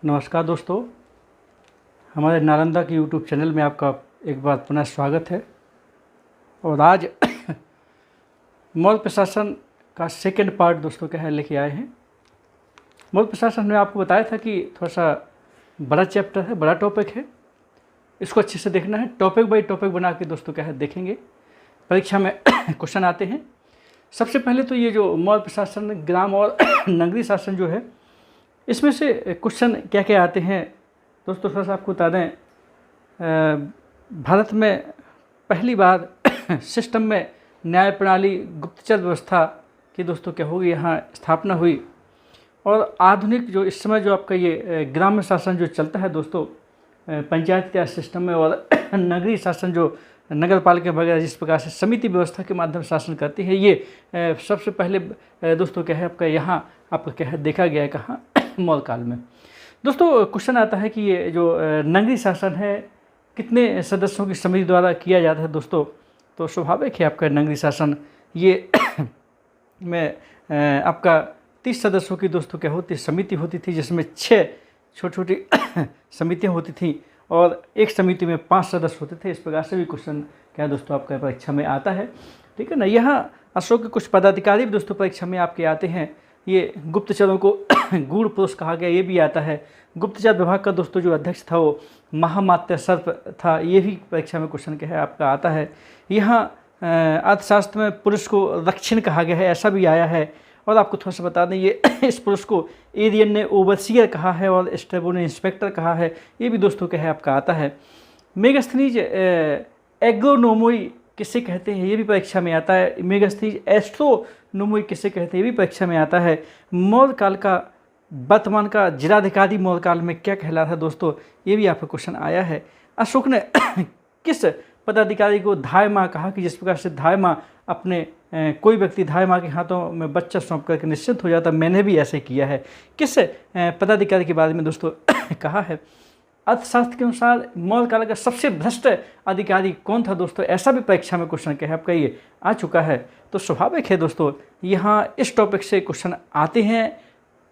नमस्कार दोस्तों, हमारे नालंदा के यूट्यूब चैनल में आपका एक बार पुनः स्वागत है। और आज मॉल प्रशासन का सेकंड पार्ट दोस्तों क्या है लेके आए हैं। मॉल प्रशासन में आपको बताया था कि थोड़ा सा बड़ा चैप्टर है, बड़ा टॉपिक है, इसको अच्छे से देखना है। टॉपिक बाई टॉपिक बना के दोस्तों क्या है देखेंगे, परीक्षा में क्वेश्चन आते हैं। सबसे पहले तो ये जो मॉल प्रशासन, ग्राम और नगरीय शासन जो है, इसमें से क्वेश्चन क्या क्या आते हैं दोस्तों थोड़ा सा आपको बता दें। भारत में पहली बार सिस्टम में न्याय प्रणाली गुप्तचर व्यवस्था की दोस्तों क्या होगी यहाँ स्थापना हुई। और आधुनिक जो इस समय जो आपका ये ग्राम्य शासन जो चलता है दोस्तों पंचायत राज सिस्टम में, और नगरीय शासन जो नगर पालिका वगैरह जिस प्रकार से समिति व्यवस्था के माध्यम से शासन करती है, ये सबसे पहले दोस्तों क्या है आपका यहाँ आपका क्या है देखा गया है कहाँ मॉल काल में। दोस्तों क्वेश्चन आता है कि ये जो नगरीय शासन है कितने सदस्यों की समिति द्वारा किया जाता है दोस्तों। तो स्वाभाविक है आपका नगरीय शासन ये में आपका 30 सदस्यों की दोस्तों क्या होती समिति होती थी, जिसमें 6 छोटी छोटी समितियाँ होती थीं और एक समिति में 5 सदस्य होते थे। इस प्रकार से भी क्वेश्चन क्या है दोस्तों आपका परीक्षा में आता है, ठीक है ना। यहाँ अशोक के कुछ पदाधिकारी भी दोस्तों परीक्षा में आपके आते हैं। ये गुप्तचरों को गूढ़ पुरुष कहा गया, ये भी आता है। गुप्तचर विभाग का दोस्तों जो अध्यक्ष था वो महामात्य सर्प था, ये भी परीक्षा में क्वेश्चन क्या है आपका आता है। यहाँ अर्थशास्त्र में पुरुष को रक्षण कहा गया है, ऐसा भी आया है। और आपको थोड़ा सा बता दें ये इस पुरुष को एरियन ने ओवरसियर कहा है और स्टेबो ने इंस्पेक्टर कहा है, ये भी दोस्तों क्या है आपका आता है। मेगास्थनीज एग्रोनोमोई किसे कहते हैं, ये भी परीक्षा में आता है। मेगास्थनीज एस्ट्रोनोमोई किसे कहते हैं, ये भी परीक्षा में आता है। मौर्य काल का वर्तमान का जिलाधिकारी मौर्य काल में क्या कहलाता है दोस्तों, ये भी आपका क्वेश्चन आया है। अशोक ने किस पदाधिकारी को धाय माँ कहा कि जिस प्रकार से धाय माँ अपने कोई व्यक्ति धाय माँ के हाथों में बच्चा सौंप करके निश्चिंत हो जाता, मैंने भी ऐसे किया है। किस पदाधिकारी के बारे में दोस्तों कहा है। अर्थशास्त्र के अनुसार मौर्य काल का सबसे भ्रष्ट अधिकारी कौन था दोस्तों, ऐसा भी परीक्षा में क्वेश्चन क्या है आपका ये आ चुका है। तो स्वाभाविक है दोस्तों यहाँ इस टॉपिक से क्वेश्चन आते हैं,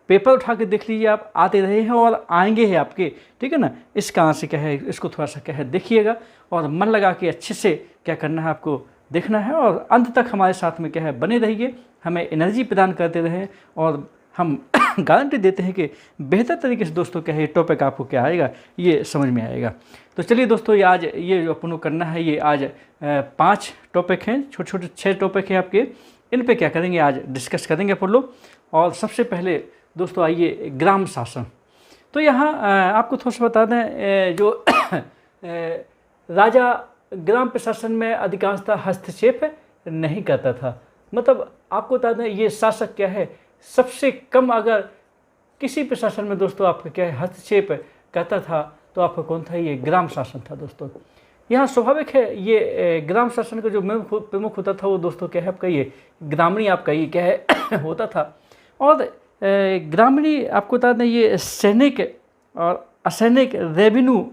पेपर उठा के देख लीजिए आप, आते रहे हैं और आएंगे हैं आपके, ठीक है ना। इस कारण से क्या है इसको थोड़ा सा क्या है देखिएगा और मन लगा के अच्छे से क्या करना है आपको देखना है, और अंत तक हमारे साथ में क्या है बने रहिए, हमें एनर्जी प्रदान करते रहें और हम गारंटी देते हैं कि बेहतर तरीके से दोस्तों क्या है ये टॉपिक आपको क्या आएगा ये समझ में आएगा। तो चलिए दोस्तों ये आज ये जो अपन को करना है, ये आज 5 टॉपिक हैं, छोटे छोटे 6 टॉपिक हैं आपके, इन पे क्या करेंगे आज डिस्कस करेंगे अपन लोग। और सबसे पहले दोस्तों आइए ग्राम शासन। तो यहाँ आपको थोड़ा सा बता दें जो राजा ग्राम प्रशासन में अधिकांशतः हस्तक्षेप नहीं करता था। मतलब आपको बता दें ये शासक क्या है सबसे कम अगर किसी प्रशासन में दोस्तों आपका क्या है हस्तक्षेप करता था तो आपका कौन था, ये ग्राम शासन था दोस्तों। यहाँ स्वाभाविक है ये ग्राम शासन का जो प्रमुख होता था वो दोस्तों क्या है आपका ये ग्रामीणी आपका ये क्या है होता था। और ग्रामीणी आपको बता दें ये सैनिक और असैनिक रेवेन्यू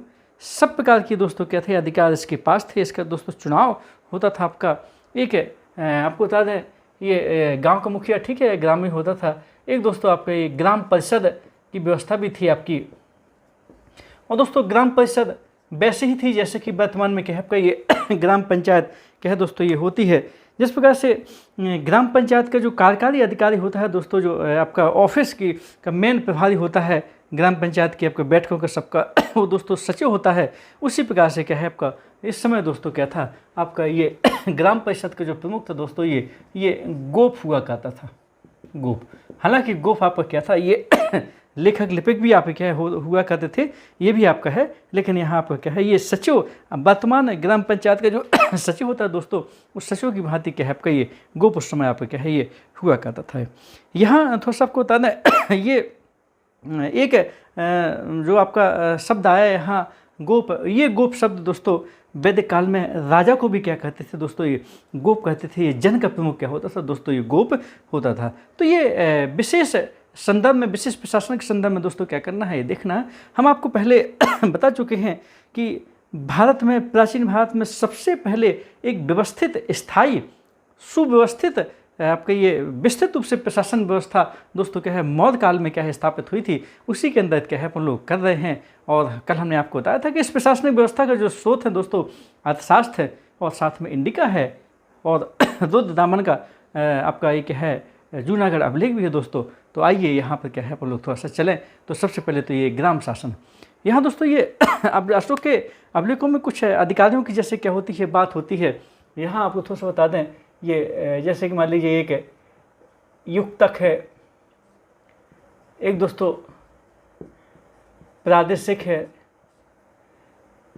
सब प्रकार की दोस्तों क्या थे अधिकार इसके पास थे। इसका दोस्तों चुनाव होता था आपका, एक आपको बता दें ये गांव का मुखिया, ठीक है, ग्रामीण होता था। एक दोस्तों आपका ये ग्राम परिषद की व्यवस्था भी थी आपकी। और दोस्तों ग्राम परिषद वैसे ही थी जैसे कि वर्तमान में क्या है आपका ये ग्राम पंचायत क्या है दोस्तों ये होती है। जिस प्रकार से ग्राम पंचायत का जो कार्यकारी अधिकारी होता है दोस्तों, जो आपका ऑफिस की का मेन प्रभारी होता है ग्राम पंचायत की आपके बैठकों का सबका वो दोस्तों सचिव होता है। उसी प्रकार से क्या है आपका इस समय दोस्तों क्या था आपका ये ग्राम परिषद का जो प्रमुख था दोस्तों ये गोप हुआ करता था, गोप। हालांकि गोप आपका क्या था ये लेखक लिपिक भी आप क्या है हुआ करते थे, ये भी आपका है। लेकिन यहाँ आपका क्या है ये सचिव, वर्तमान ग्राम पंचायत का जो सचिव होता है दोस्तों, उस सचिव की भांति क्या है आपका ये गोप उस समय आपका क्या है ये हुआ करता था। यहाँ थोड़ा सा आपको बता दें ये एक जो आपका शब्द आया यहाँ गोप, ये गोप शब्द दोस्तों वैदिक काल में राजा को भी क्या कहते थे दोस्तों, ये गोप कहते थे। ये जन का प्रमुख क्या होता था दोस्तों, ये गोप होता था। तो ये विशेष संदर्भ में, विशेष प्रशासन के संदर्भ में दोस्तों क्या करना है ये देखना है। हम आपको पहले बता चुके हैं कि भारत में, प्राचीन भारत में सबसे पहले एक व्यवस्थित, स्थायी, सुव्यवस्थित आपका ये विस्तृत रूप से प्रशासन व्यवस्था दोस्तों क्या है मौर्य काल में क्या है स्थापित हुई थी, उसी के अंदर क्या है अपन लोग कर रहे हैं। और कल हमने आपको बताया था कि इस प्रशासनिक व्यवस्था का जो स्रोत है दोस्तों अर्थशास्त्र है और साथ में इंडिका है और रुद्रदामन का आपका ये क्या है जूनागढ़ अभिलेख भी है दोस्तों। तो आइए यहाँ पर क्या है अपन लोग थोड़ा सा चलें। तो सबसे पहले तो ये ग्राम शासन, यहाँ दोस्तों ये अब अशोक के अभिलेखों में कुछ अधिकारियों की जैसे क्या होती है बात होती है। यहाँ आपको थोड़ा सा बता दें, ये जैसे कि मान लीजिए एक युक्तक है, एक दोस्तों प्रादेशिक है,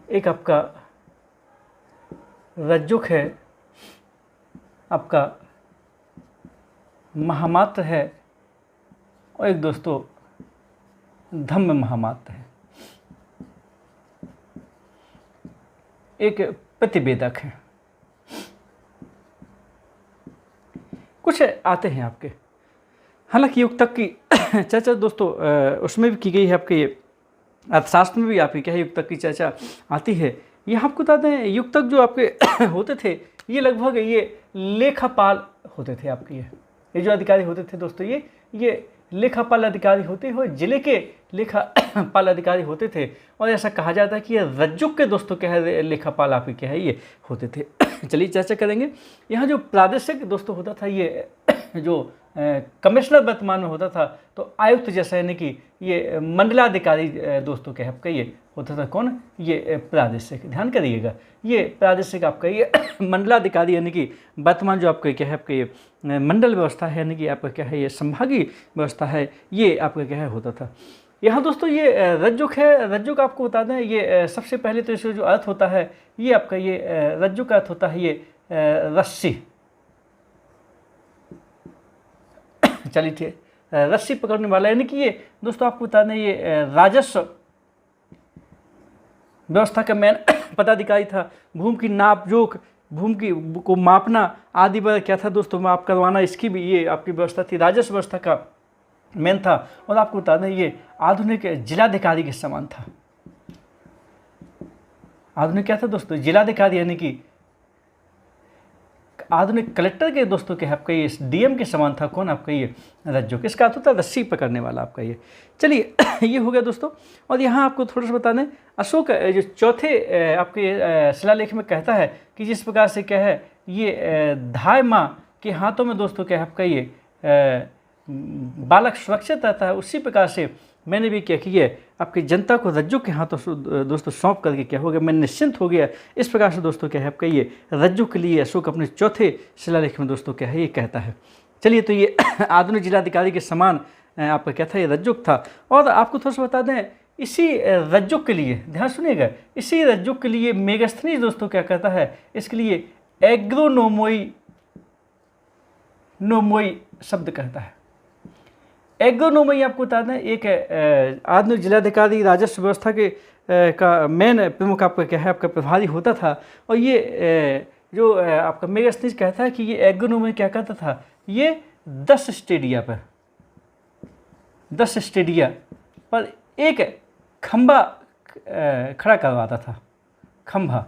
एक आपका रज्जुक है, आपका महामात्र है और एक दोस्तों धम्म महामात्र है, एक प्रतिवेदक है। कुछ आते हैं आपके, हालांकि युक्तक की चर्चा दोस्तों उसमें भी की गई है, आपके ये अर्थशास्त्र में भी आपकी क्या है युक्तक की चर्चा आती है। ये आपको बता दें युक्तक जो आपके होते थे ये लगभग ये लेखापाल होते थे आपके, ये जो अधिकारी होते थे दोस्तों ये लेखापाल अधिकारी होते हैं, जिले के लेखापाल अधिकारी होते थे। और ऐसा कहा जाता है कि ये रज्जुक के दोस्तों क्या है लेखापाल आपके क्या है ये होते थे। चलिए चर्चा करेंगे। यहाँ जो प्रादेशिक दोस्तों होता था, ये जो कमिश्नर वर्तमान में होता था, तो आयुक्त जैसा यानी कि ये मंडलाधिकारी दोस्तों क्या है आपका ये होता था। कौन? ये प्रादेशिक, ध्यान करिएगा, ये प्रादेशिक आपका ये मंडलाधिकारी यानी कि वर्तमान जो आपका क्या है आपका ये मंडल व्यवस्था है यानी कि आपका क्या है ये संभागीय व्यवस्था है, ये आपका क्या है होता था। यहाँ दोस्तों ये रज्जुक है, रज्जुक आपको बता दें ये सबसे पहले तो इसका जो अर्थ होता है ये आपका ये रज्जुक का अर्थ होता है ये रस्सी। चलिए ठीक, रस्सी पकड़ने वाला यानी कि ये दोस्तों आपको बता दें ये राजस्व व्यवस्था का मेन पदाधिकारी था। भूमि की नाप जोख, भूमि की को मापना आदि पर क्या था दोस्तों माप करवाना, इसकी भी ये आपकी व्यवस्था थी, राजस्व व्यवस्था का मेन था। और आपको बता दें ये आधुनिक जिलाधिकारी के समान था। आधुनिक क्या था दोस्तों? जिलाधिकारी यानी कि आधुनिक कलेक्टर के दोस्तों के आपका ये डीएम के समान था। कौन? आपका ये रज्जुक, इसका अर्थ होता है रस्सी पकड़ने वाला आपका ये। चलिए ये हो गया दोस्तों। और यहाँ आपको थोड़ा सा बता दें अशोक जो चौथे आपके शिलालेख में कहता है कि जिस प्रकार से क्या है ये धाय माँ के हाथों में दोस्तों क्या है आपका ये बालक सुरक्षित रहता है, उसी प्रकार से मैंने भी क्या किया आपकी जनता को रज्जुक के हाथों दोस्तों सौंप करके क्या हो गया, मैं निश्चिंत हो गया। इस प्रकार से दोस्तों क्या है आपका ये रज्जुक के लिए अशोक अपने चौथे शिलालेख में दोस्तों क्या है ये कहता है। चलिए तो ये आधुनिक जिलाधिकारी के समान आपका क्या था ये रज्जुक था। और आपको थोड़ा सा बता दें इसी रज्जुक के लिए, ध्यान सुनिएगा, इसी रज्जुक के लिए मेगास्थनीज दोस्तों क्या कहता है, इसके लिए एग्रोनोमोई शब्द कहता है। एग्रोनोमी आपको बता दें एक आधुनिक जिलाधिकारी राजस्व व्यवस्था के का मेन प्रमुख आपका क्या है आपका प्रभारी होता था। और ये जो आपका मेगास्थनीज कहता है कि ये एग्रोनोमी क्या कहता था, ये 10 स्टेडिया पर एक खंबा खड़ा करवाता था। खंबा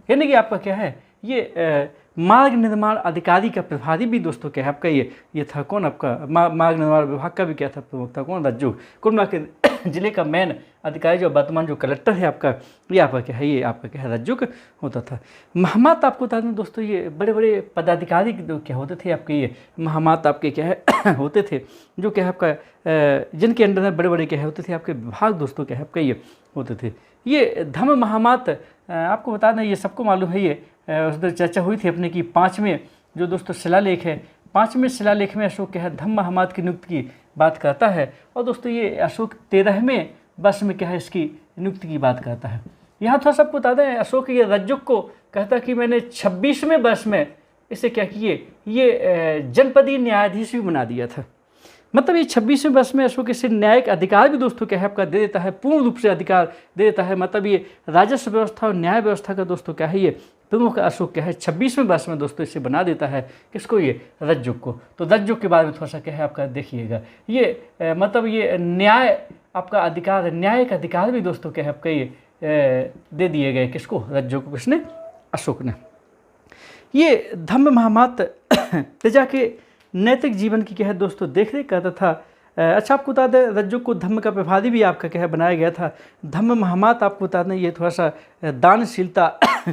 यानी कि आपका क्या है ये मार्ग निर्माण अधिकारी का प्रभारी भी दोस्तों क्या है आपका ये था। कौन? आपका मार्ग निर्माण विभाग का भी क्या था प्रमुख था। कौन? रज्जुक। कुल मिला के जिले का मेन अधिकारी जो वर्तमान जो कलेक्टर है आपका ये आपका क्या है ये आपका क्या है रज्जुक होता था। महामात आपको बता दें दोस्तों ये बड़े बड़े पदाधिकारी क्या होते थे आपके, ये महामात आपके क्या है होते थे जो क्या है आपका जिनके अंडर में बड़े बड़े क्या होते थे आपके विभाग दोस्तों क्या है आपका ये होते थे। ये धम्म महामात आपको बता दें ये सबको मालूम है, ये उस दिन चर्चा हुई थी अपने की 5वें जो दोस्तों शिलालेख है, 5वें शिलालेख में अशोक क्या है धम्म महामात की नियुक्ति की बात करता है। और दोस्तों ये अशोक 13वें वर्ष में क्या है इसकी नियुक्ति की बात करता है। यहाँ थोड़ा सबको बता दें अशोक ये रज्जुक को कहता कि मैंने 26वें वर्ष में इसे क्या किए ये जनपदीय न्यायाधीश भी बना दिया था। मतलब ये 26वें वर्ष में अशोक इसे न्यायिक अधिकार भी दोस्तों क्या है आपका दे देता है, पूर्ण रूप से अधिकार दे देता है। मतलब ये राजस्व व्यवस्था और न्याय व्यवस्था का दोस्तों क्या है ये प्रमुख अशोक क्या है 26वें वर्ष में दोस्तों इसे बना देता है। किसको? ये रज्जुक को। तो रज्जुक के बारे में थोड़ा सा क्या है आपका देखिएगा, ये मतलब ये न्याय आपका अधिकार, न्यायिक अधिकार भी दोस्तों क्या है आपका ये दे दिए गए। किसको? रज्जुक को। किसने? अशोक ने। ये धम्म महामात प्रजा के नैतिक जीवन की क्या है दोस्तों देख रेख करता था। अच्छा, आपको बता दें रज्जु को धम्म का प्रभारी भी आपका क्या है बनाया गया था। धम्म महामात आपको बता दें ये थोड़ा सा दानशीलता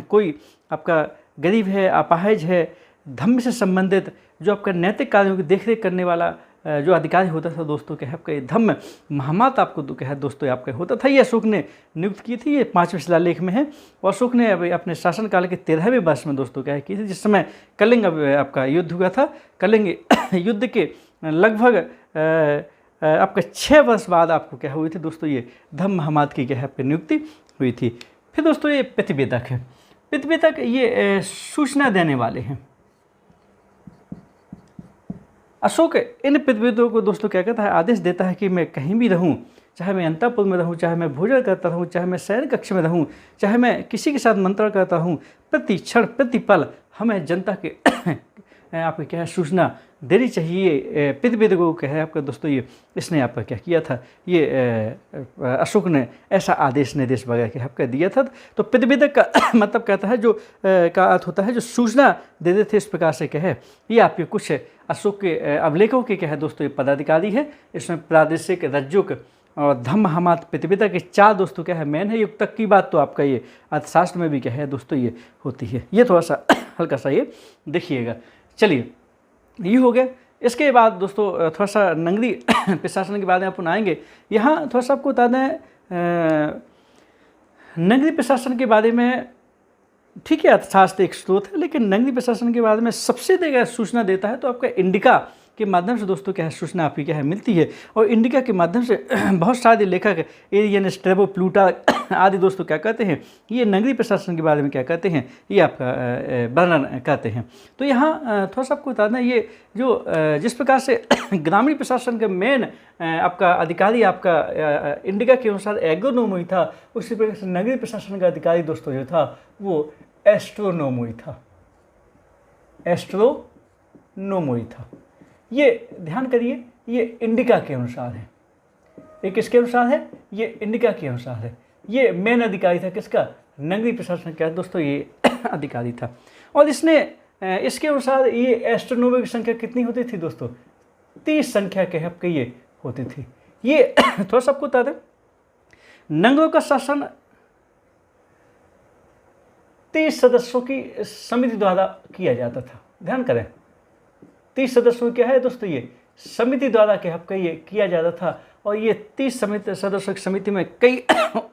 कोई आपका गरीब है, अपाहिज है, धम्म से संबंधित जो आपका नैतिक कार्यों की देखरेख करने वाला जो अधिकारी होता था दोस्तों क्या है आपका ये धम्म महामात आपको क्या है दोस्तों आपका होता था। ये अशोक ने नियुक्त की थी, ये 5वें शिलालेख में है। और अशोक ने अपने शासनकाल के 13वें वर्ष में दोस्तों क्या है की थी, जिस समय कलिंग आपका युद्ध हुआ था। कलिंग युद्ध के लगभग आपका 6 वर्ष बाद आपको क्या हुई थी दोस्तों ये धम्म महामात की क्या है आपकी नियुक्ति हुई थी। फिर दोस्तों ये प्रतिवेदक है। प्रतिवेदक ये सूचना देने वाले हैं। अशोक इन प्रतिवेदकों को दोस्तों क्या कहता है, आदेश देता है कि मैं कहीं भी रहूं, चाहे मैं अंतःपुर में रहूं, चाहे मैं भोजन करता रहूं, चाहे मैं शयन कक्ष में रहूं, चाहे मैं किसी के साथ मंत्रण करता रहूं, प्रति क्षण प्रति पल हमें जनता के आपको क्या है सूचना देनी चाहिए। प्रतिवेदकों को क्या है आपका दोस्तों ये इसने आपका क्या किया था, ये अशोक ने ऐसा आदेश निर्देश वगैरह क्या आपका दिया था। तो प्रतिवेदक का मतलब कहता है जो का अर्थ होता है जो सूचना दे देते इस प्रकार से क्या है, ये आपके कुछ अशोक के अभिलेखों के क्या है दोस्तों ये पदाधिकारी है। इसमें प्रादेशिक, रज्जुक और धम्म महामात प्रतिवेदक के 4 दोस्तों क्या है मेन है। युक्तक की बात तो आपका ये अर्थशास्त्र में भी क्या है दोस्तों ये होती है। ये थोड़ा सा हल्का सा ये देखिएगा। चलिए ये हो गया। इसके बाद दोस्तों थोड़ा सा नगरी प्रशासन के बारे में अपन आएंगे। यहाँ थोड़ा सा आपको बता दें नगरी प्रशासन के बारे में, ठीक है अर्थशास्त्र एक स्रोत है, लेकिन नगरी प्रशासन के बारे में सबसे ज़्यादा सूचना देता है तो आपका इंडिका के माध्यम से दोस्तों क्या है सूचना आपकी क्या है मिलती है। और इंडिका के माध्यम से बहुत सारे लेखक एरियन, स्ट्रेबो, प्लूटार्क आदि दोस्तों क्या कहते हैं, ये नगरीय प्रशासन के बारे में क्या कहते हैं, ये आपका वर्णन करते हैं। तो यहाँ थोड़ा सा आपको बता दें ये जो जिस प्रकार से ग्रामीण प्रशासन का मेन आपका अधिकारी आपका इंडिका के अनुसार एग्रोनोमोई था, उसी प्रकार से नगरीय प्रशासन का अधिकारी दोस्तों जो था वो एस्ट्रोनोमोई था। एस्ट्रोनोमोई था। ये ध्यान करिए, ये इंडिका के अनुसार है। ये किसके अनुसार है, ये इंडिका के अनुसार है। ये मेन अधिकारी था किसका, नगरीय प्रशासन का दोस्तों ये अधिकारी था। और इसने इसके अनुसार ये एस्ट्रोनोमी की संख्या कितनी होती थी दोस्तों, 30 संख्या के आपके ये होती थी। ये थोड़ा सा आपको बता दें नगरों का शासन 30 सदस्यों की समिति द्वारा किया जाता था। ध्यान करें 30 सदस्यों क्या है दोस्तों ये समिति द्वारा क्या आपका ये किया जाता था। और ये 30 सदस्यों की समिति में कई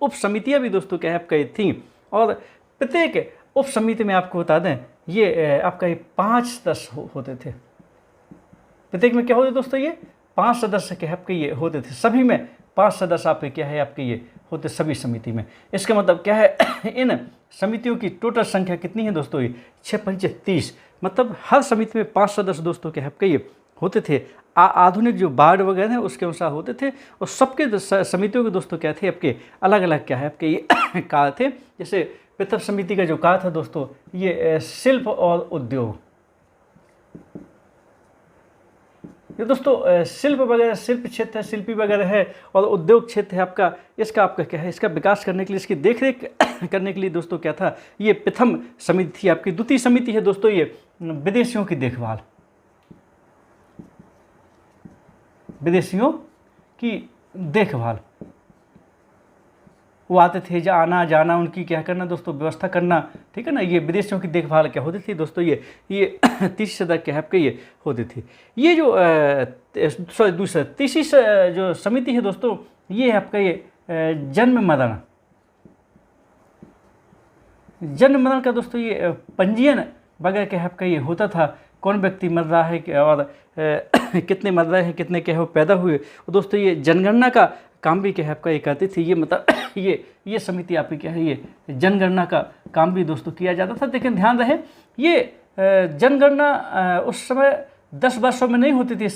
उप समितियाँ भी दोस्तों क्या है आपका थी। और प्रत्येक उप समिति में आपको बता दें ये आपका ये 5 सदस्य होते थे। प्रत्येक में क्या होते दोस्तों ये 5 सदस्य क्या आपके ये होते थे। सभी में 5 सदस्य आपके क्या है आपके ये होते सभी समिति में। इसका मतलब क्या है इन समितियों की टोटल संख्या कितनी है दोस्तों ये 6×5 30। मतलब हर समिति में 5 सदस्य दोस्तों क्या है आपके ये होते थे। आधुनिक जो वार्ड वगैरह हैं उसके अनुसार होते थे। और सबके समितियों के दोस्तों क्या थे आपके अलग अलग क्या है आपके ये कार्य थे। जैसे प्रथम समिति का जो कार्य था दोस्तों ये शिल्प और उद्योग, ये दोस्तों शिल्प वगैरह, शिल्प क्षेत्र है, शिल्पी वगैरह है, और उद्योग क्षेत्र है आपका। इसका आपका क्या है इसका विकास करने के लिए, इसकी देखरेख करने के लिए दोस्तों क्या था ये प्रथम समिति थी आपकी। द्वितीय समिति है दोस्तों ये विदेशियों की देखभाल, विदेशियों की देखभाल। वो आते थे जो आना जाना उनकी क्या करना दोस्तों व्यवस्था करना, ठीक है ना। ये विदेशियों की देखभाल क्या होती थी दोस्तों ये 30 सदस्य क्या है आपके ये होती थी। ये जो दूसरा तीसरी जो समिति है दोस्तों ये है आपका ये जन्म मरण का दोस्तों ये पंजीयन वगैरह क्या है आपका ये होता था। कौन व्यक्ति मर रहा है और कितने मर रहे हैं, कितने क्या है वो पैदा हुए। और दोस्तों ये जनगणना का काम भी क्या है आपका ये करती थी। ये मतलब ये समिति आपकी क्या है ये जनगणना का काम भी दोस्तों किया जाता था। लेकिन ध्यान रहे ये जनगणना उस समय 10 वर्षों में नहीं होती थी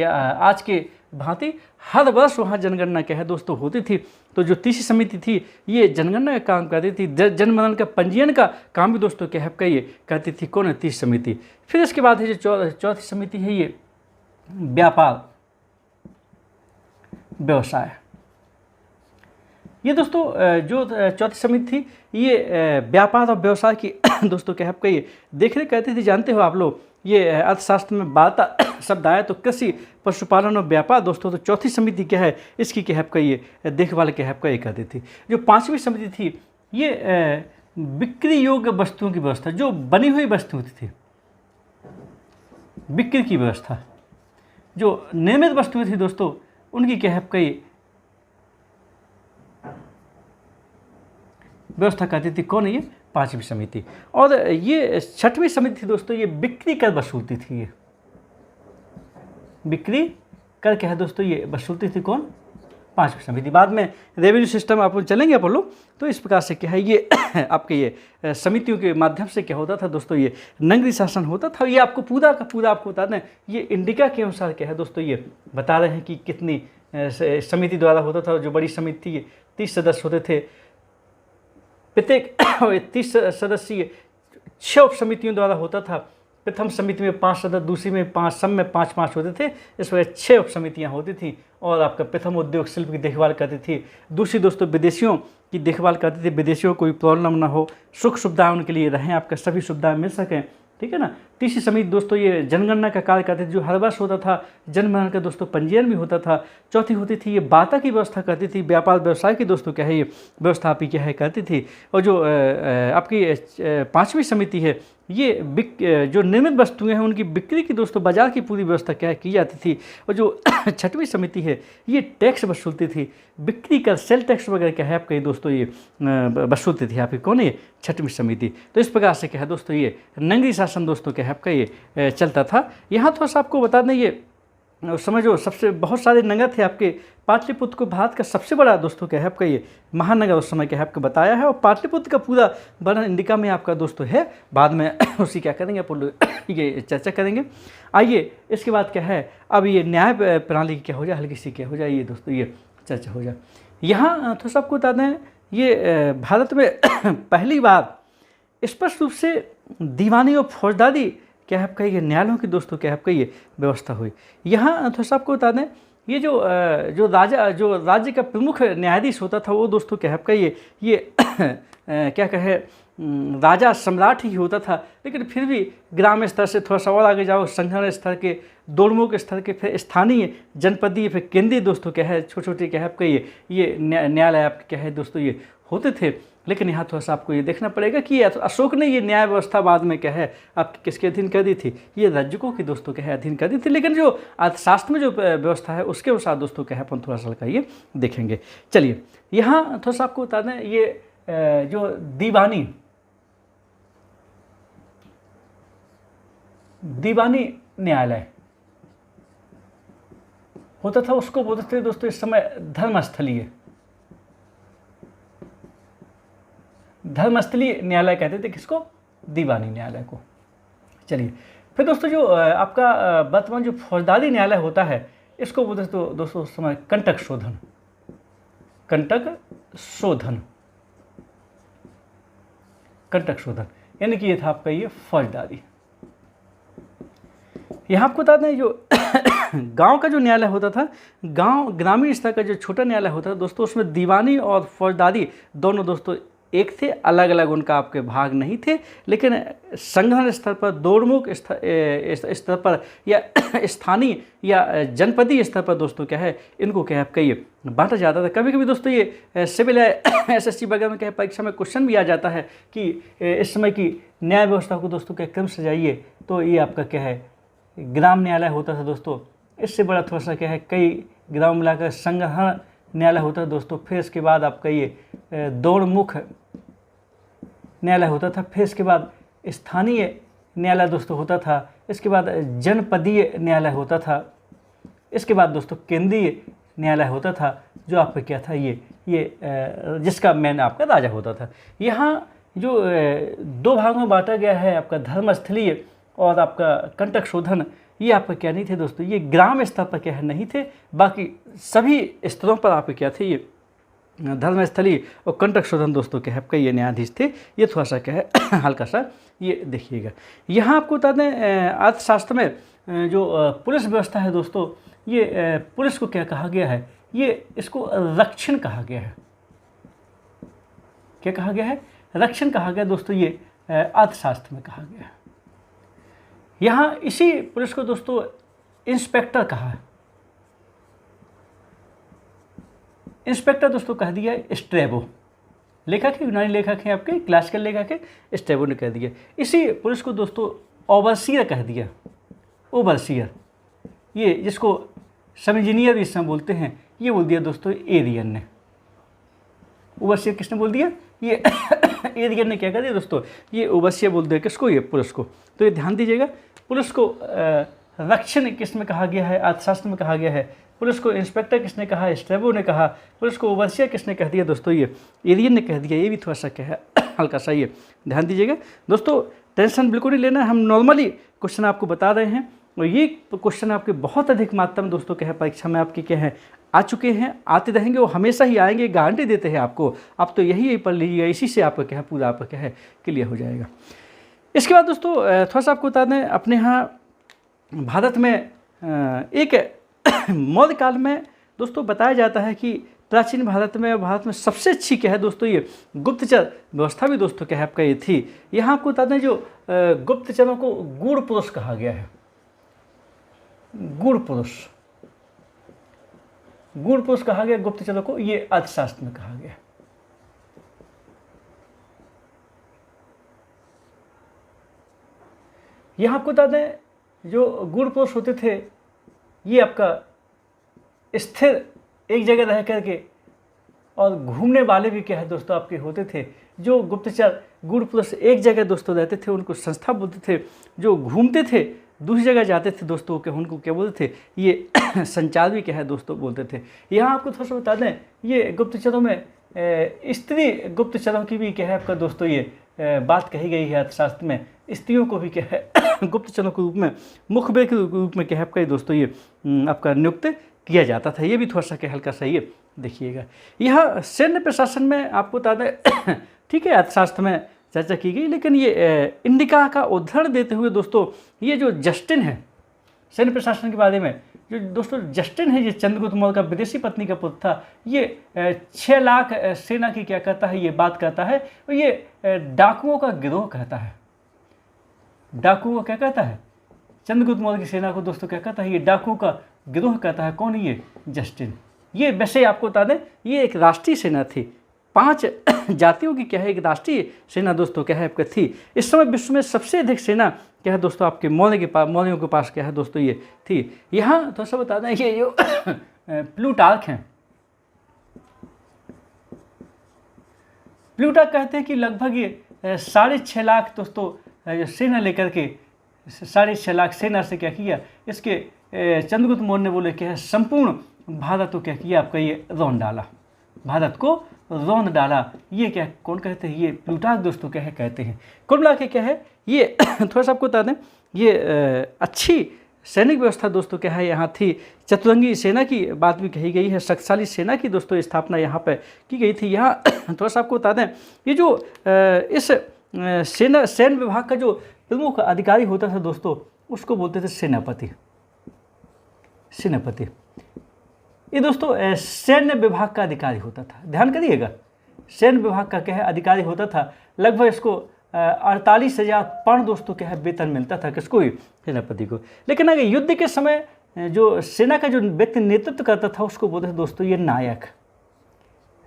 आज के भांति। हर वर्ष वहाँ जनगणना क्या है दोस्तों होती थी। तो जो तीसरी समिति थी ये जनगणना का काम करती थी। जन्म का पंजीयन का काम भी दोस्तों क्या है आपका ये करती थी। कौन है तीसरी समिति। फिर इसके बाद है जो चौथी समिति है ये व्यापार व्यवसाय। ये दोस्तों जो चौथी समिति थी ये व्यापार और व्यवसाय की दोस्तों क्या आपका ये देखने कहते थे, जानते हो आप लोग, ये अर्थशास्त्र में बाता शब्द आया तो कृषि, पशुपालन और व्यापार दोस्तों। तो चौथी समिति क्या है, इसकी क्या आपका ये देखभाल क्या आपका ये करती थी। जो पांचवी समिति थी ये बिक्री योग्य वस्तुओं की व्यवस्था, जो बनी हुई वस्तुएं थी, बिक्री की व्यवस्था, जो निर्मित वस्तुएं थी दोस्तों, उनकी क्या आपका ये व्यवस्था करती थी। कौन है ये, पांचवी समिति। और ये छठवीं समिति थी दोस्तों, ये बिक्री कर वसूलती थी। ये बिक्री कर क्या है दोस्तों, ये वसूलती थी कौन, पांचवी समिति। बाद में रेवेन्यू सिस्टम आप चलेंगे आप लोग, तो इस प्रकार से क्या है ये आपके ये समितियों के माध्यम से क्या होता था दोस्तों, ये नगरीय शासन होता था। ये आपको पूरा का पूरा आपको बता दें, ये इंडिका के अनुसार क्या है दोस्तों, ये बता रहे हैं कि कितनी समिति द्वारा होता था। जो बड़ी समिति थी ये 30 सदस्य होते थे, प्रत्येक 30 सदस्यीय 6 उप समितियों द्वारा होता था। प्रथम समिति में 5 सदस्य, दूसरी में 5, सब में 5-5 होते थे। इस वजह 6 उप समितियाँ होती थी। और आपका प्रथम उद्योग शिल्प की देखभाल करती थी। दूसरी दोस्तों विदेशियों की देखभाल करती थी, विदेशियों को कोई प्रॉब्लम ना हो, सुख सुविधाएं उनके लिए रहें, आपका सभी सुविधाएं मिल सकें, ठीक है ना। तीसरी समिति दोस्तों ये जनगणना का कार्य करती थी, जो हर वर्ष होता था। जनगणना का दोस्तों पंजीयन भी होता था। चौथी होती थी ये बाता की व्यवस्था करती थी, व्यापार व्यवसाय की दोस्तों क्या है ये व्यवस्था आपकी क्या है करती थी। और जो आपकी पांचवी समिति है ये जो निर्मित वस्तुएं हैं उनकी बिक्री की दोस्तों बाजार की पूरी व्यवस्था क्या की जाती थी। और जो छठवीं समिति है ये टैक्स वसूलती थी, बिक्री कर सेल टैक्स वगैरह क्या है आपका दोस्तों ये वसूलती थी आपकी कौन है, छठवीं समिति। तो इस प्रकार से क्या है दोस्तों ये नगरीय शासन दोस्तों क्या है आपका ये चलता था। यहाँ थोड़ा सा आपको बता दें, ये उस समय जो सबसे बहुत सारे नगर थे आपके, पाटलिपुत्र को भारत का सबसे बड़ा दोस्तों क्या है आपका ये महानगर उस समय क्या है आपको बताया है। और पाटलिपुत्र का पूरा वर्णन इंडिका में आपका दोस्तों है, बाद में उसी क्या करेंगे आप लोग ये चर्चा करेंगे। आइए इसके बाद क्या है, अब ये न्याय प्रणाली की क्या हो जाए, हल्की सी क्या हो जाए ये दोस्तों ये चर्चा हो जाए। यहाँ तो सबको बता दें, ये भारत में पहली बार स्पष्ट रूप से दीवानी और फौजदारी क्या है आपका ये न्यायालयों की दोस्तों क्या है आपका ये व्यवस्था हुई। यहाँ तो सबको बता दें, ये जो राज्य का प्रमुख न्यायाधीश होता था वो दोस्तों क्या है आपका ये क्या कहे राजा सम्राट ही होता था। लेकिन फिर भी ग्राम स्तर से थोड़ा सा और आगे जाओ, संघन स्तर के, दोर्मुख स्तर के, फिर स्थानीय, जनपदीय, फिर केंद्रीय दोस्तों क्या है छोटे छोटे क्या है आपका ये न्यायालय आपके क्या है दोस्तों ये होते थे। लेकिन यहाँ थोड़ा सा आपको ये देखना पड़ेगा कि अशोक ने ये न्याय व्यवस्था बाद में क्या है आपकी किसके अधीन कर दी थी, ये राज्यों की दोस्तों क्या है अधीन कर दी थी। लेकिन जो अर्थशास्त्र में जो व्यवस्था है उसके अनुसार दोस्तों क्या है अपन थोड़ा सा ये देखेंगे। चलिए यहाँ थोड़ा सा आपको बता दें, ये जो दीवानी न्यायालय होता था उसको बोलते थे दोस्तों इस समय धर्मस्थलीय न्यायालय कहते थे किसको, दीवानी न्यायालय को। चलिए फिर दोस्तों जो आपका वर्तमान जो फौजदारी न्यायालय होता है इसको बोलते थे तो दोस्तों उस समय कंटक शोधन यानी कि ये था आपका ये फौजदारी। यहाँ आपको बता दें जो गांव का जो न्यायालय होता था, ग्रामीण स्तर का जो छोटा न्यायालय होता था दोस्तों, उसमें दीवानी और फौजदारी दोनों दोस्तों एक थे, अलग अलग उनका आपके भाग नहीं थे। लेकिन संघन स्तर पर, दोर्मुख स्तर पर या स्थानीय या जनपदीय स्तर पर दोस्तों क्या है इनको क्या है आपका ये बांटा जाता था। कभी कभी दोस्तों ये सिविल SSC वगैरह में क्या परीक्षा में क्वेश्चन भी आ जाता है कि इस समय की न्याय व्यवस्था को दोस्तों क्या क्रम से जाइए, तो ये आपका क्या है ग्राम न्यायालय होता था दोस्तों। इससे बड़ा थोड़ा सा क्या है कई ग्राम मिलाकर संघन न्यायालय होता था दोस्तों। फिर इसके बाद आपका ये दोर्मुख न्यायालय होता था। फिर इसके बाद स्थानीय न्यायालय दोस्तों होता था। इसके बाद जनपदीय न्यायालय होता था। इसके बाद दोस्तों केंद्रीय न्यायालय होता था, जो आपका क्या था ये जिसका मेन आपका राजा होता था। यहाँ जो 2 भागों में बांटा गया है आपका धर्मस्थलीय और आपका कंटक शोधन, ये आपका क्या नहीं थे दोस्तों, ये ग्राम स्तर पर क्या है नहीं थे, बाकी सभी स्तरों पर आपके क्या थे ये धर्मस्थली और कंटक शोधन दोस्तों क्या है आपका ये न्यायाधीश थे। ये थोड़ा सा क्या है हल्का सा ये देखिएगा। यहाँ आपको बता दें अर्थशास्त्र में जो पुलिस व्यवस्था है दोस्तों, ये पुलिस को क्या कहा गया है, ये इसको रक्षण कहा गया है। क्या कहा गया है, रक्षण कहा गया दोस्तों। ये अर्थशास्त्र में कहा गया है। यहाँ इसी पुलिस को दोस्तों इंस्पेक्टर कहा है। इंस्पेक्टर दोस्तों कह दिया स्ट्रैबो, लेखक है, यूनानी लेखक हैं आपके, क्लासिकल लेखक है, स्ट्रैबो ने कह दिया। इसी पुलिस को दोस्तों ओवरसियर कह दिया, ओवरसियर, ये जिसको सब इंजीनियर भी इस समय बोलते हैं, ये बोल दिया दोस्तों एरियन ने। ओवरसियर किसने बोल दिया? ये एरियन ने क्या कर दिया दोस्तों, ये ओवरसियर बोल दिया किसको? ये पुलिस को। तो ये ध्यान दीजिएगा, पुलिस को रक्षण किस में कहा गया है? अर्थशास्त्र में कहा गया है। पुलिस को इंस्पेक्टर किसने कहा? स्ट्रैबो ने कहा। पुलिस को ओवरसियर किसने कह दिया दोस्तों? ये एरियन ने कह दिया। ये भी थोड़ा सा क्या है, हल्का सा ये ध्यान दीजिएगा दोस्तों। टेंशन बिल्कुल नहीं लेना है, हम नॉर्मली क्वेश्चन आपको बता रहे हैं, और ये क्वेश्चन आपके बहुत अधिक मात्रा में दोस्तों क्या है परीक्षा में आपके क्या है आ चुके हैं, आते रहेंगे, वो हमेशा ही आएंगे, गारंटी देते हैं आपको। आप तो यही पढ़ लीजिएगा, इसी से आपका क्या है पूरा आपका क्या है क्लियर हो जाएगा। इसके बाद दोस्तों थोड़ा सा आपको बता दें, अपने यहाँ भारत में एक मौर्य काल में दोस्तों बताया जाता है कि प्राचीन भारत में सबसे अच्छी क्या है दोस्तों, ये गुप्तचर व्यवस्था भी दोस्तों क्या है आपका ये थी। यहाँ आपको बता दें, जो गुप्तचरों को गूढ़ पुरुष कहा गया है। गूढ़ पुरुष कहा गया गुप्तचरों को, ये अर्थशास्त्र में कहा गया। यहाँ आपको बता दें, जो गूढ़ पुरुष होते थे, ये आपका स्थिर एक जगह रह करके और घूमने वाले भी क्या है दोस्तों आपके होते थे। जो गुप्तचर गूढ़ पुरुष एक जगह दोस्तों रहते थे, उनको संस्था बोलते थे। जो घूमते थे, दूसरी जगह जाते थे दोस्तों के, उनको क्या बोलते थे? ये संचार भी क्या है दोस्तों बोलते थे। यहाँ आपको थोड़ा सा बता दें, ये गुप्तचरों में स्त्री गुप्तचरों की भी क्या है आपका दोस्तों ये बात कही गई है अर्थशास्त्र में। स्त्रियों को भी क्या है गुप्तचरों के रूप में, मुखबिर के रूप में क्या है आपका दोस्तों ये आपका नियुक्त किया जाता था। ये भी थोड़ा सा क्या हल्का सा ये देखिएगा। यह सैन्य प्रशासन में आपको बता दें, ठीक है, अर्थशास्त्र में चर्चा की गई, लेकिन ये इंडिका का उदाहरण देते हुए दोस्तों, ये जो जस्टिन है सैन्य प्रशासन के बारे में, जो दोस्तों जस्टिन है, ये चंद्रगुप्त मौर्य का विदेशी पत्नी का पुत्र था। ये 6 लाख सेना की क्या कहता है, ये बात कहता है, और ये डाकुओं का गिरोह कहता है। डाकुओं क्या कहता है? चंद्रगुप्त मौर्य की सेना को दोस्तों क्या कहता है? ये डाकुओं का गिरोह कहता है। कौन? ये जस्टिन। ये वैसे आपको बता दें, ये एक राष्ट्रीय सेना थी। 5 जातियों की क्या है एक राष्ट्रीय सेना दोस्तों क्या है आपका थी। इस समय विश्व में सबसे अधिक सेना क्या है दोस्तों आपके मौर्यों के पास क्या है दोस्तों ये थी। यहाँ थोड़ा सा बता दें, ये जो प्लूटार्क हैं, प्लूटार्क कहते हैं कि लगभग ये 6.5 लाख दोस्तों सेना लेकर के 6.5 लाख सेना से क्या किया, इसके चंद्रगुप्त मौर्य ने बोले क्या है संपूर्ण भारत को क्या किया आपका ये रौंद डाला, भारत को रौंद डाला। ये क्या कौन कहते हैं? ये प्लूटार्क दोस्तों क्या है कहते हैं। कुल मिला के क्या है ये थोड़ा सा आपको बता दें, ये अच्छी सैनिक व्यवस्था दोस्तों क्या है यहाँ थी। चतुरंगी सेना की बात भी कही गई है, शक्तिशाली सेना की दोस्तों स्थापना यहाँ पर की गई थी। यहाँ थोड़ा सा आपको बता दें, ये जो इस सैन्य विभाग का जो प्रमुख अधिकारी होता था दोस्तों, उसको बोलते थे सेनापति। सेनापति ये दोस्तों सैन्य विभाग का अधिकारी होता था। ध्यान करिएगा, सैन्य विभाग का क्या है अधिकारी होता था। लगभग इसको 48,000 पौंड दोस्तों क्या है वेतन मिलता था, किसको? सेनापति को। लेकिन अगर युद्ध के समय जो सेना का जो व्यक्ति नेतृत्व करता था, उसको बोलते थे दोस्तों ये नायक।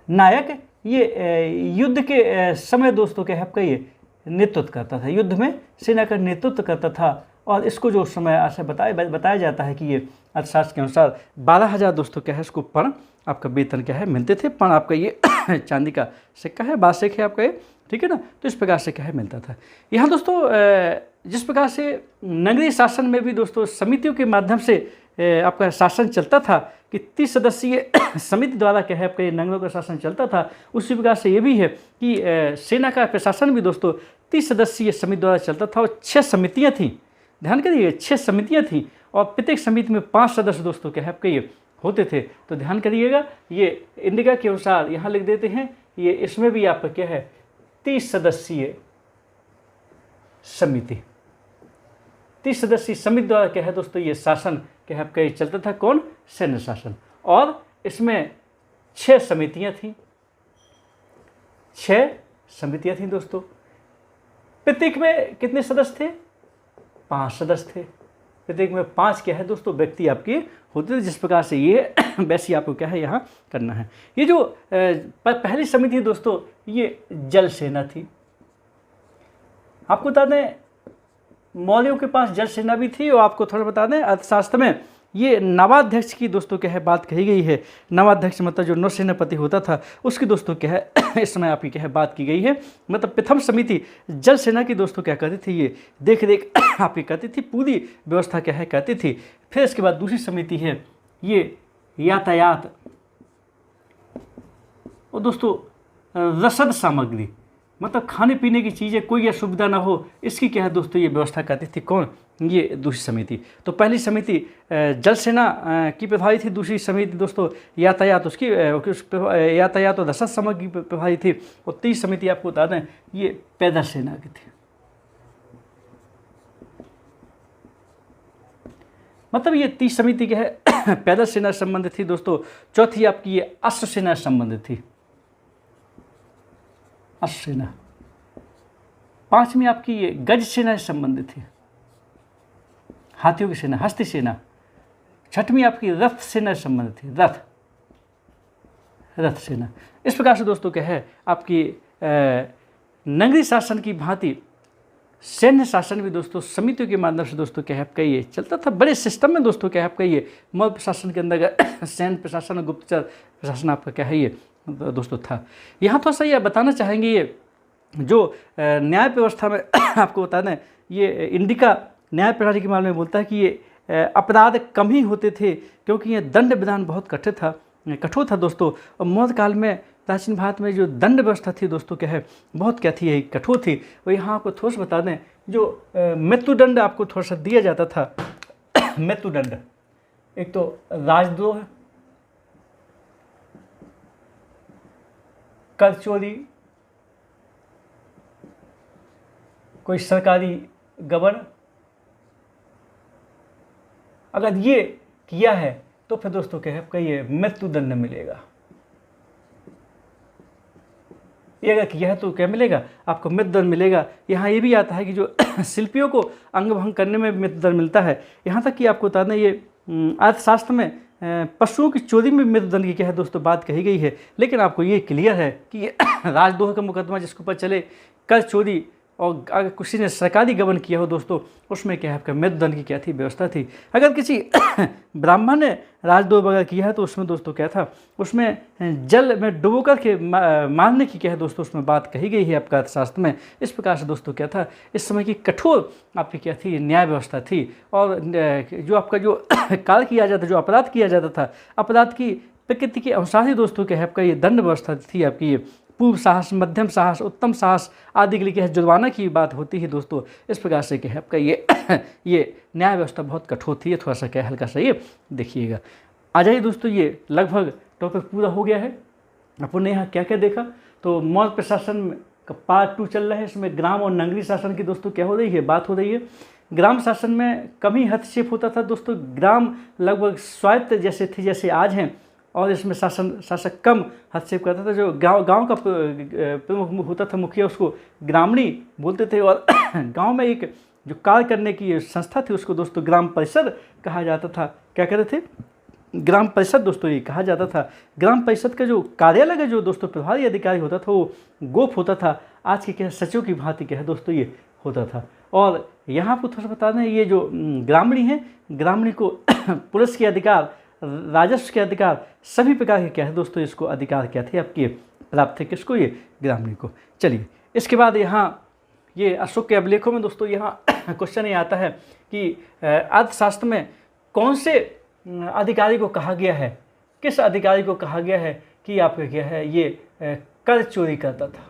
नायक ये युद्ध के समय दोस्तों क्या है आपका ये नेतृत्व करता था, युद्ध में सेना का नेतृत्व करता था। और इसको जो समय ऐसा बताया जाता है कि ये अर्थशास्त्र के अनुसार 12,000 दोस्तों क्या है इसको पौंड आपका वेतन क्या है मिलते थे। पौंड आपका ये चांदी का सिक्का है, बादशाह है आपका ये, ठीक है ना। तो इस प्रकार से क्या है मिलता था। यहाँ दोस्तों जिस प्रकार से नगरीय शासन में भी दोस्तों समितियों के माध्यम से आपका शासन चलता था कि 30 सदस्यीय समिति द्वारा क्या है आपका ये नगरों का शासन चलता था, उसी प्रकार से ये भी है कि सेना का प्रशासन भी दोस्तों 30 सदस्यीय समिति द्वारा चलता था। और 6 समितियाँ थीं, ध्यान करिए 6 समितियाँ थीं, और प्रत्येक समिति में 5 सदस्य दोस्तों क्या है आपके ये होते थे। तो ध्यान करिएगा, ये इंडिका के अनुसार यहाँ लिख देते हैं, ये इसमें भी आपका क्या है 30 सदस्यीय समिति। 30 सदस्यीय समिति द्वारा क्या है दोस्तों ये शासन क्या है आपका ये चलता था। कौन? सैन्य शासन। और इसमें 6 समितियाँ थीं, 6 समितियाँ थीं दोस्तों। प्रत्येक में कितने सदस्य थे? 5 सदस्य थे। प्रत्येक में 5 क्या है दोस्तों व्यक्ति आपके होते थे। जिस प्रकार से ये वैसे आपको क्या है यहाँ करना है। ये जो पहली समिति थी दोस्तों, ये जल सेना थी। आपको बता दें मौर्यों के पास जल सेना भी थी। और आपको थोड़ा बता दें अर्थशास्त्र में ये नवाध्यक्ष की दोस्तों क्या है बात कही गई है। नवाध्यक्ष मतलब जो नौसेनापति होता था उसकी दोस्तों क्या है इस समय आपकी क्या है बात की गई है। मतलब प्रथम समिति जल सेना की दोस्तों क्या करती थी, ये देख रेख आपकी करती थी, पूरी व्यवस्था क्या है करती थी। फिर इसके बाद दूसरी समिति है ये यातायात और दोस्तों रसद सामग्री, मतलब खाने पीने की चीज़ें कोई असुविधा ना हो इसकी क्या है दोस्तों ये व्यवस्था करती थी। कौन? ये दूसरी समिति। तो पहली समिति जल सेना की प्रभारी थी। दूसरी समिति दोस्तों यातायात उसकी यातायात और रसद सामग्री की प्रभारी थी। और तीसरी समिति आपको बता दें ये पैदल सेना की थी। मतलब ये तीसरी समिति क्या है पैदल सेना से संबंधित थी दोस्तों। चौथी आपकी ये अश्व सेना से संबंधित थी, अश्व सेना। पांचवी आपकी ये गज सेना से संबंधित थी, हाथियों की सेना, हस्ती सेना। छठवीं आपकी रथ सेना से संबंधित थी, रथ सेना। इस प्रकार से दोस्तों क्या है आपकी नगरीय शासन की भांति सैन्य शासन भी दोस्तों समितियों के माध्यम से दोस्तों क्या है आपका ये चलता था। बड़े सिस्टम में दोस्तों क्या है आपका ये मौर्य प्रशासन के अंदर सैन्य प्रशासन और गुप्तचर प्रशासन आपका क्या है ये दोस्तों था। यहाँ थोड़ा सा ये बताना चाहेंगे ये जो न्याय व्यवस्था में आपको बता दें ये इंडिका न्याय प्रणाली के मामले में बोलता है कि ये अपराध कम ही होते थे क्योंकि ये दंड विधान बहुत कठोर था दोस्तों। और मौर्य काल में प्राचीन भारत में जो दंड व्यवस्था थी दोस्तों क्या है बहुत क्या थी यही कठोर थी। और यहाँ आपको थोड़ा सा बता दें जो मृत्युदंड आपको थोड़ा सा दिया जाता था मृत्युदंड, एक तो राजद्रोह, कर चोरी, कोई सरकारी गबन, अगर ये किया है तो फिर दोस्तों क्या है आपका ये मृत्युदंड मिलेगा। ये अगर किया है तो क्या मिलेगा आपको मृत्युदंड मिलेगा। यहाँ ये भी आता है कि जो शिल्पियों को अंगभंग करने में मृत्युदंड मिलता है। यहाँ तक कि आपको बता दें ये अर्थशास्त्र में पशुओं की चोरी में मृत्युदंड की क्या है दोस्तों बात कही गई है। लेकिन आपको ये क्लियर है कि राजद्रोह का मुकदमा जिसके ऊपर चले, कर चोरी और अगर किसी ने सरकारी गबन किया हो दोस्तों उसमें क्या है आपका मृत्युदंड की क्या थी व्यवस्था थी। अगर किसी ब्राह्मण ने राजद्रोह वगैरह किया है तो उसमें दोस्तों क्या था उसमें जल में डुबो कर के मारने की क्या है दोस्तों उसमें बात कही गई है आपका अर्थशास्त्र में। इस प्रकार से दोस्तों क्या था इस समय की कठोर आपकी क्या थी न्याय व्यवस्था थी। और जो आपका जो कार्य किया जाता जो अपराध किया जाता था अपराध की प्रकृति के अनुसार ही दोस्तों क्या है आपका ये दंड व्यवस्था थी आपकी। ये पूर्व साहस, मध्यम साहस, उत्तम साहस आदि के लिए क्या है जुर्माना की बात होती है दोस्तों। इस प्रकार से क्या है आपका ये न्याय व्यवस्था बहुत कठोर थी। थोड़ा सा क्या हल्का सा ये देखिएगा। आ जाइए दोस्तों ये लगभग टॉपिक पूरा हो गया है। अपन ने यहाँ क्या क्या देखा तो मौर्य प्रशासन का पार्ट 2 चल रहा है। इसमें ग्राम और नगरीय शासन की दोस्तों क्या हो रही है बात हो रही है। ग्राम शासन में कम ही हस्तक्षेप होता था दोस्तों। ग्राम लगभग स्वायत्त जैसे थे जैसे आज हैं और इसमें शासक कम हस्तक्षेप करता था। जो गांव का प्रमुख होता था मुखिया उसको ग्रामणी बोलते थे। और गांव में एक जो कार्य करने की संस्था थी उसको दोस्तों ग्राम परिषद कहा जाता था। क्या कहते थे ग्राम परिषद दोस्तों ये कहा जाता था। ग्राम परिषद का जो कार्यालय का जो दोस्तों प्रभारी अधिकारी होता था वो गोप होता था। आज के क्या सचिव की भांति क्या है दोस्तों ये होता था। और यहाँ आपको थोड़ा सा बता दें ये जो ग्रामणी है ग्रामणी को पुलिस के अधिकार, राजस्व के अधिकार, सभी प्रकार के क्या है दोस्तों इसको अधिकार क्या थे आपके प्राप्त थे किसको ये ग्रामणी को। चलिए इसके बाद यहाँ ये अशोक के अभिलेखों में दोस्तों यहाँ क्वेश्चन ये आता है कि अर्थशास्त्र में कौन से अधिकारी को कहा गया है, किस अधिकारी को कहा गया है कि आपका क्या है ये कर चोरी करता था।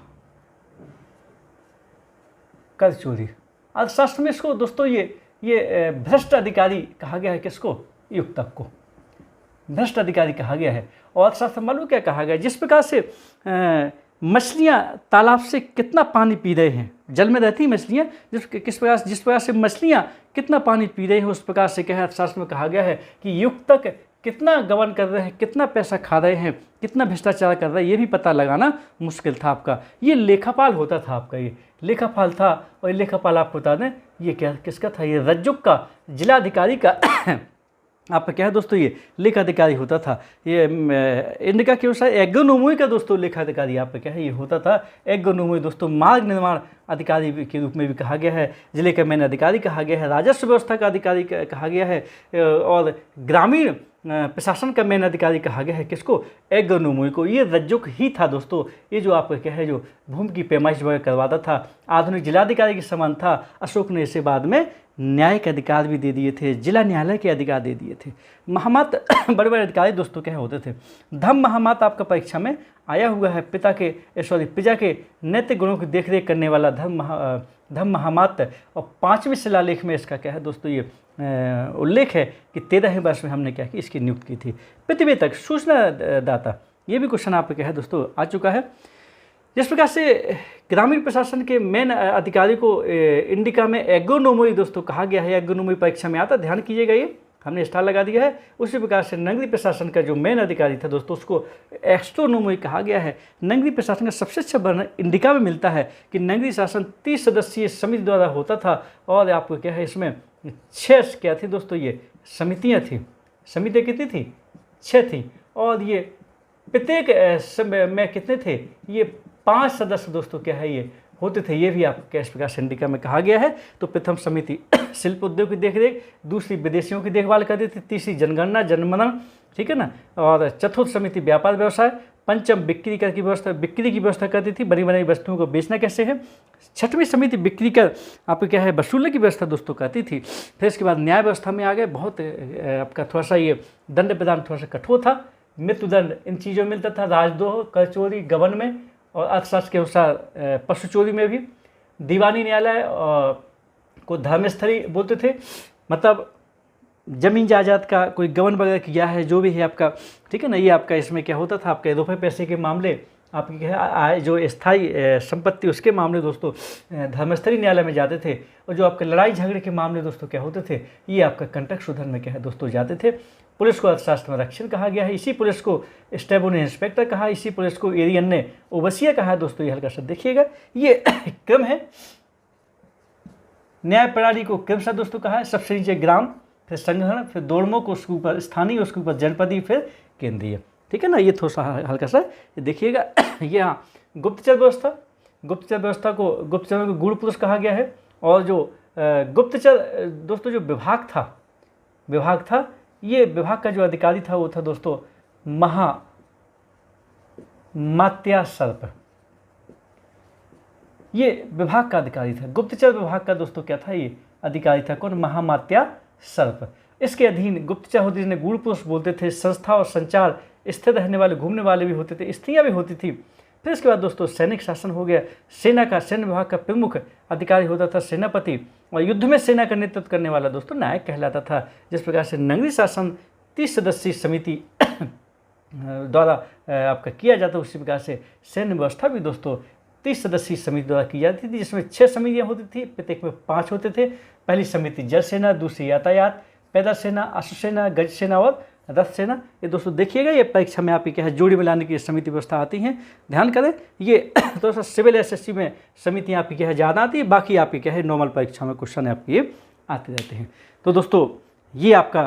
कर चोरी अर्थशास्त्र में इसको दोस्तों ये भ्रष्ट अधिकारी कहा गया है। किसको? युक्तक को भ्रष्ट अधिकारी कहा गया है। और अर्थशास्त्र मालूम क्या कहा गया, जिस प्रकार से मछलियाँ तालाब से कितना पानी पी रहे हैं, जल में रहती मछलियाँ, जिस प्रकार से मछलियाँ कितना पानी पी रही हैं उस प्रकार से क्या है अर्थशास्त्र में कहा गया है कि युक्तक कितना गबन कर रहे हैं, कितना पैसा खा रहे हैं, कितना भ्रष्टाचार कर रहे हैं, ये भी पता लगाना मुश्किल था आपका। ये लेखापाल होता था आपका, ये लेखापाल था। और ये लेखापाल आपको बता दें ये क्या किसका था, ये रज्जुक का जिलाधिकारी का आपका क्या है दोस्तों, ये लेखाधिकारी होता था। ये इंडिका के अनुसार एग्रोनोमी का दोस्तों लेखाधिकारी आपका क्या है ये होता था। एग्रोनोमी दोस्तों मार्ग निर्माण अधिकारी के रूप में भी कहा गया है, जिले का मेन अधिकारी कहा गया है, राजस्व व्यवस्था का अधिकारी कहा गया है, और ग्रामीण प्रशासन का मेन अधिकारी कहा गया है किसको, एग्रोनोमी को। ये रज्जुक ही था दोस्तों, ये जो आपका क्या है जो भूमि की पैमाइश वगैरह करवाता था, आधुनिक जिलाधिकारी के समान था। अशोक ने इसे बाद में न्याय के अधिकार भी दे दिए थे, जिला न्यायालय के अधिकार दे दिए थे। महामत बड़े बड़े अधिकारी दोस्तों क्या होते थे। धम्म महामत आपका परीक्षा में आया हुआ है, पिता के नैतिक गुणों की देखरेख करने वाला धम्म महामत। और 5वें शिलालेख में इसका क्या है दोस्तों ये उल्लेख है कि 13वें वर्ष में हमने क्या की इसकी नियुक्ति की थी। पृथ्वी तक सूचना दाता, ये भी क्वेश्चन आपका क्या है दोस्तों आ चुका है। जिस प्रकार से ग्रामीण प्रशासन के मेन अधिकारी को इंडिका में एग्रोनोमी दोस्तों कहा गया है, एग्रोनोमी परीक्षा में आता, ध्यान कीजिएगा ये हमने स्टार लगा दिया है। उसी प्रकार से नगरीय प्रशासन का जो मेन अधिकारी था दोस्तों उसको एस्ट्रोनोमी कहा गया है। नगरीय प्रशासन का सबसे अच्छा वर्णन इंडिका में मिलता है कि नगरीय शासन 30 सदस्यीय समिति द्वारा होता था। और आपको क्या है इसमें 6 क्या थी दोस्तों ये समितियाँ थी। समितियाँ कितनी थी, 6 थी। और ये प्रत्येक में कितने थे, ये 5 सदस्य दोस्तों क्या है ये होते थे। ये भी आपको इस प्रकार से इंडिका में कहा गया है। तो प्रथम समिति शिल्प उद्योग की देखरेख, दूसरी विदेशियों की देखभाल करती थी, तीसरी जनगणना जनमनन, ठीक है ना, और चतुर्थ समिति व्यापार व्यवसाय, पंचम बिक्री कर की व्यवस्था करती थी, बनी बनाई वस्तुओं को बेचना कैसे है। छठवीं समिति बिक्री कर आपको क्या है वसूलने की व्यवस्था दोस्तों करती थी। फिर इसके बाद न्याय व्यवस्था में आ गए। बहुत आपका थोड़ा सा ये दंड प्रदान थोड़ा सा कठोर था, मृत्युदंड इन चीज़ों में मिलता था, राजद्रोह, कर चोरी, गबन में, और अर्थशास्त्र के अनुसार पशु चोरी में भी। दीवानी न्यायालय को धर्मस्थली बोलते थे, मतलब जमीन जायदाद का कोई गबन वगैरह किया है जो भी है आपका, ठीक है ना। ये आपका इसमें क्या होता था, आपके रुपये पैसे के मामले, आपकी जो स्थायी संपत्ति उसके मामले दोस्तों धर्मस्थली न्यायालय में जाते थे। और जो आपके लड़ाई झगड़े के मामले दोस्तों क्या होते थे, ये आपका कंटक शोधन में क्या है दोस्तों जाते थे। पुलिस को अर्थशास्त्र में रक्षण कहा गया है। इसी पुलिस को स्टेबो ने इंस्पेक्टर कहा, इसी पुलिस को एरियन ने ओवसिया कहा दोस्तों। ये हल्का सा देखिएगा, ये क्रम है। न्याय प्रणाली को क्रम सा दोस्तों कहा है, सबसे नीचे ग्राम, फिर संग्रहण, फिर दोड़मों को उसके ऊपर स्थानीय, उसके ऊपर जनपदीय, फिर केंद्रीय, ठीक है ना। ये थोड़ा सा हल्का सा देखिएगा। ये हाँ गुप्तचर व्यवस्था को गुप्तचरों को गूढ़ पुरुष कहा गया है। और जो गुप्तचर दोस्तों जो विभाग था, ये विभाग का जो अधिकारी था वो था दोस्तों महामात्या सर्प। ये विभाग का अधिकारी था, गुप्तचर विभाग का दोस्तों क्या था ये अधिकारी था, कौन, महामात्या सर्प। इसके अधीन गुप्तचर होते जिन्हें गूढ़ पुरुष बोलते थे। संस्था और संचार स्थिर रहने वाले, घूमने वाले भी होते थे, स्त्रियां भी होती थी। फिर इसके बाद दोस्तों सैनिक शासन हो गया। सैन्य विभाग का प्रमुख अधिकारी होता था सेनापति, और युद्ध में सेना का नेतृत्व करने वाला दोस्तों नायक कहलाता था। जिस प्रकार से नगरीय शासन 30 सदस्यीय समिति द्वारा आपका किया जाता है, उसी प्रकार से सैन्य व्यवस्था भी दोस्तों 30 सदस्यीय समिति द्वारा की जाती थी, जिसमें 6 समितियाँ होती थी, प्रत्येक में 5 होते थे। पहली समिति जल सेना, दूसरी यातायात, पैदल सेना, अश्व सेना, गज सेना और रथ सेना। ये दोस्तों देखिएगा, ये परीक्षा में आपकी क्या है जोड़ी मिलाने की समिति व्यवस्था आती हैं, ध्यान करें। ये थोड़ा सा सिविल एसएससी में समितियाँ आपकी क्या है ज़्यादा आती है, बाकी आपकी क्या है नॉर्मल परीक्षा में क्वेश्चन आपके ये आते रहते हैं। तो दोस्तों ये आपका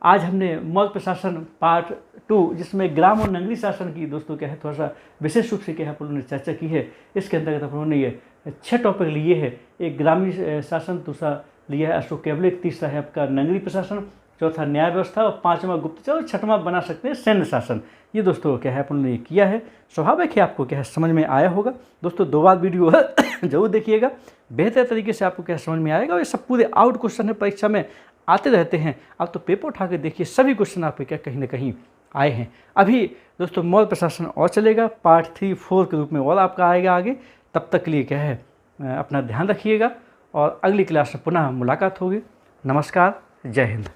आज हमने मौलिक प्रशासन पार्ट 2, जिसमें ग्राम और नगरीय शासन की दोस्तों क्या है थोड़ा सा विशेष रूप से क्या है अपन ने चर्चा की है। इसके अंतर्गत अपन ने ये 6 टॉपिक लिए हैं। एक ग्रामीण शासन, दूसरा लिया है अशोक कैबलेट, तीसरा है आपका नगरीय प्रशासन, चौथा न्याय व्यवस्था, और 5वां गुप्तचर, और 6वां बना सकते हैं सैन्य शासन। ये दोस्तों क्या है अपन ने किया है। स्वाभाविक है आपको क्या है समझ में आया होगा दोस्तों। 2 बार वीडियो जरूर देखिएगा, बेहतर तरीके से आपको क्या समझ में आएगा। ये सब पूरे आउट क्वेश्चन है, परीक्षा में आते रहते हैं। आप तो पेपर उठा के देखिए, सभी क्वेश्चन आपके क्या कहीं ना कहीं आए हैं। अभी दोस्तों मौलिक प्रशासन और चलेगा, पार्ट 3, 4 के रूप में और आपका आएगा आगे। तब तक के लिए क्या है अपना ध्यान रखिएगा, और अगली क्लास में पुनः मुलाकात होगी। नमस्कार, जय हिंद।